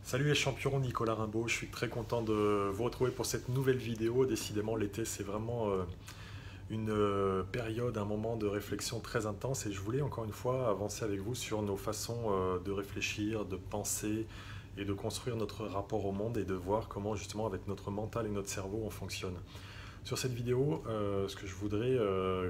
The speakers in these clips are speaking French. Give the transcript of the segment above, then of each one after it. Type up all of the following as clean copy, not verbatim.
Salut les champions, Nicolas Rimbaud, je suis très content de vous retrouver pour cette nouvelle vidéo. Décidément, l'été, c'est vraiment une période, un moment de réflexion très intense et je voulais encore une fois avancer avec vous sur nos façons de réfléchir, de penser et de construire notre rapport au monde et de voir comment justement avec notre mental et notre cerveau on fonctionne. Sur cette vidéo, ce que je voudrais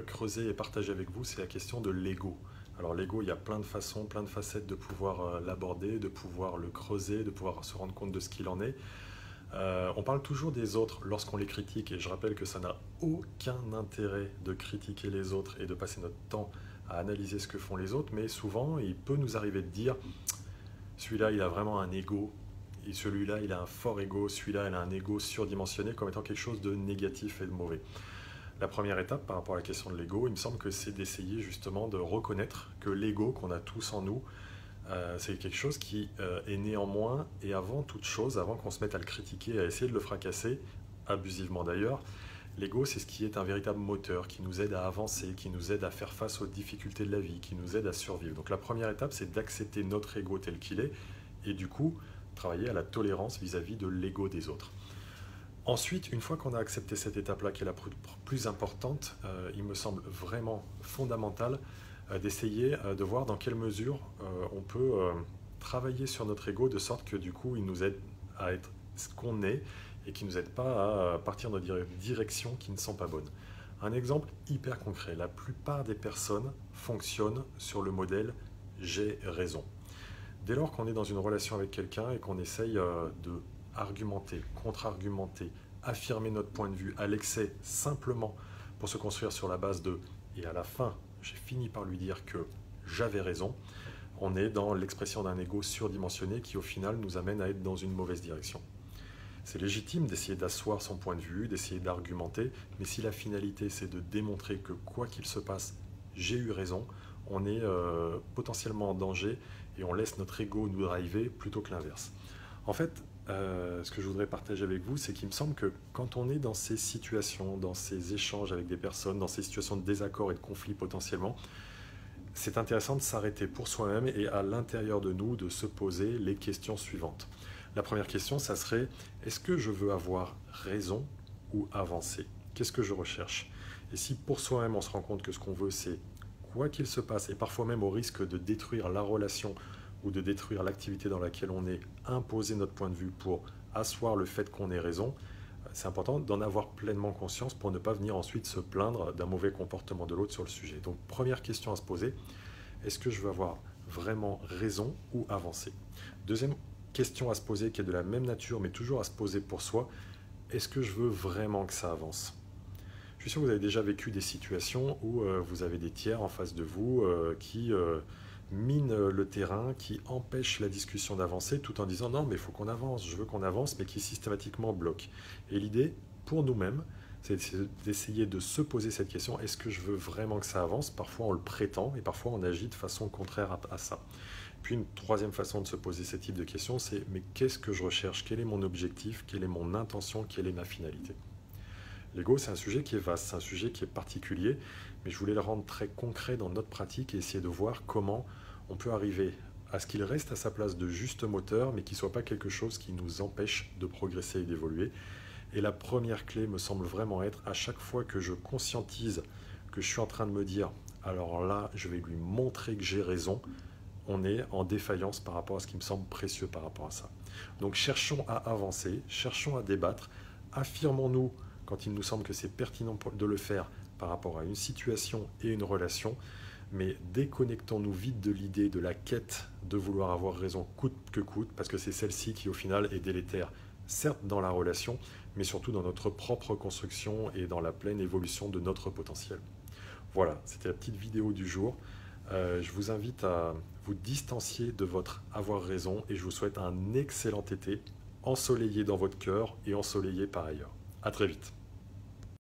creuser et partager avec vous, c'est la question de l'ego. Alors l'ego, il y a plein de façons, plein de facettes de pouvoir l'aborder, de pouvoir le creuser, de pouvoir se rendre compte de ce qu'il en est. On parle toujours des autres lorsqu'on les critique, et je rappelle que ça n'a aucun intérêt de critiquer les autres et de passer notre temps à analyser ce que font les autres, mais souvent il peut nous arriver de dire celui-là il a vraiment un ego, et celui-là il a un fort ego, celui-là il a un ego surdimensionné comme étant quelque chose de négatif et de mauvais. La première étape par rapport à la question de l'ego, il me semble que c'est d'essayer justement de reconnaître que l'ego qu'on a tous en nous, c'est quelque chose qui est néanmoins et avant toute chose, avant qu'on se mette à le critiquer, à essayer de le fracasser, abusivement d'ailleurs, l'ego c'est ce qui est un véritable moteur, qui nous aide à avancer, qui nous aide à faire face aux difficultés de la vie, qui nous aide à survivre. Donc la première étape c'est d'accepter notre ego tel qu'il est et du coup travailler à la tolérance vis-à-vis de l'ego des autres. Ensuite, une fois qu'on a accepté cette étape-là, qui est la plus importante, il me semble vraiment fondamental d'essayer de voir dans quelle mesure on peut travailler sur notre ego de sorte que du coup, il nous aide à être ce qu'on est et qui ne nous aide pas à partir dans des directions qui ne sont pas bonnes. Un exemple hyper concret, la plupart des personnes fonctionnent sur le modèle j'ai raison. Dès lors qu'on est dans une relation avec quelqu'un et qu'on essaye de argumenter, contre-argumenter, affirmer notre point de vue à l'excès simplement pour se construire sur la base de et à la fin j'ai fini par lui dire que j'avais raison, on est dans l'expression d'un ego surdimensionné qui au final nous amène à être dans une mauvaise direction. C'est légitime d'essayer d'asseoir son point de vue, d'essayer d'argumenter, mais si la finalité c'est de démontrer que quoi qu'il se passe, j'ai eu raison, on est potentiellement en danger et on laisse notre ego nous driver plutôt que l'inverse. En fait, ce que je voudrais partager avec vous, c'est qu'il me semble que quand on est dans ces situations, dans ces échanges avec des personnes, dans ces situations de désaccord et de conflit potentiellement, c'est intéressant de s'arrêter pour soi-même et à l'intérieur de nous de se poser les questions suivantes. La première question, ça serait, est-ce que je veux avoir raison ou avancer? Qu'est-ce que je recherche? Et si pour soi-même on se rend compte que ce qu'on veut, c'est quoi qu'il se passe, et parfois même au risque de détruire la relation ou de détruire l'activité dans laquelle on est, imposer notre point de vue pour asseoir le fait qu'on ait raison, c'est important d'en avoir pleinement conscience pour ne pas venir ensuite se plaindre d'un mauvais comportement de l'autre sur le sujet. Donc première question à se poser, est-ce que je veux avoir vraiment raison ou avancer? Deuxième question à se poser qui est de la même nature mais toujours à se poser pour soi, est-ce que je veux vraiment que ça avance? Je suis sûr que vous avez déjà vécu des situations où vous avez des tiers en face de vous qui minent le terrain, qui empêchent la discussion d'avancer tout en disant non mais il faut qu'on avance, je veux qu'on avance, mais qui systématiquement bloquent. Et l'idée pour nous-mêmes, c'est d'essayer de se poser cette question, est-ce que je veux vraiment que ça avance? Parfois on le prétend et parfois on agit de façon contraire à ça. Puis une troisième façon de se poser ce type de questions, c'est mais qu'est-ce que je recherche? Quel est mon objectif? Quelle est mon intention? Quelle est ma finalité? L'ego, c'est un sujet qui est vaste, c'est un sujet qui est particulier, mais je voulais le rendre très concret dans notre pratique et essayer de voir comment on peut arriver à ce qu'il reste à sa place de juste moteur, mais qu'il ne soit pas quelque chose qui nous empêche de progresser et d'évoluer. Et la première clé me semble vraiment être, à chaque fois que je conscientise que je suis en train de me dire, alors là, je vais lui montrer que j'ai raison, on est en défaillance par rapport à ce qui me semble précieux par rapport à ça. Donc cherchons à avancer, cherchons à débattre, affirmons-nous quand il nous semble que c'est pertinent de le faire par rapport à une situation et une relation, mais déconnectons-nous vite de l'idée de la quête de vouloir avoir raison coûte que coûte, parce que c'est celle-ci qui au final est délétère, certes dans la relation, mais surtout dans notre propre construction et dans la pleine évolution de notre potentiel. Voilà, c'était la petite vidéo du jour. Je vous invite à vous distancier de votre avoir raison et je vous souhaite un excellent été, ensoleillé dans votre cœur et ensoleillé par ailleurs. À très vite.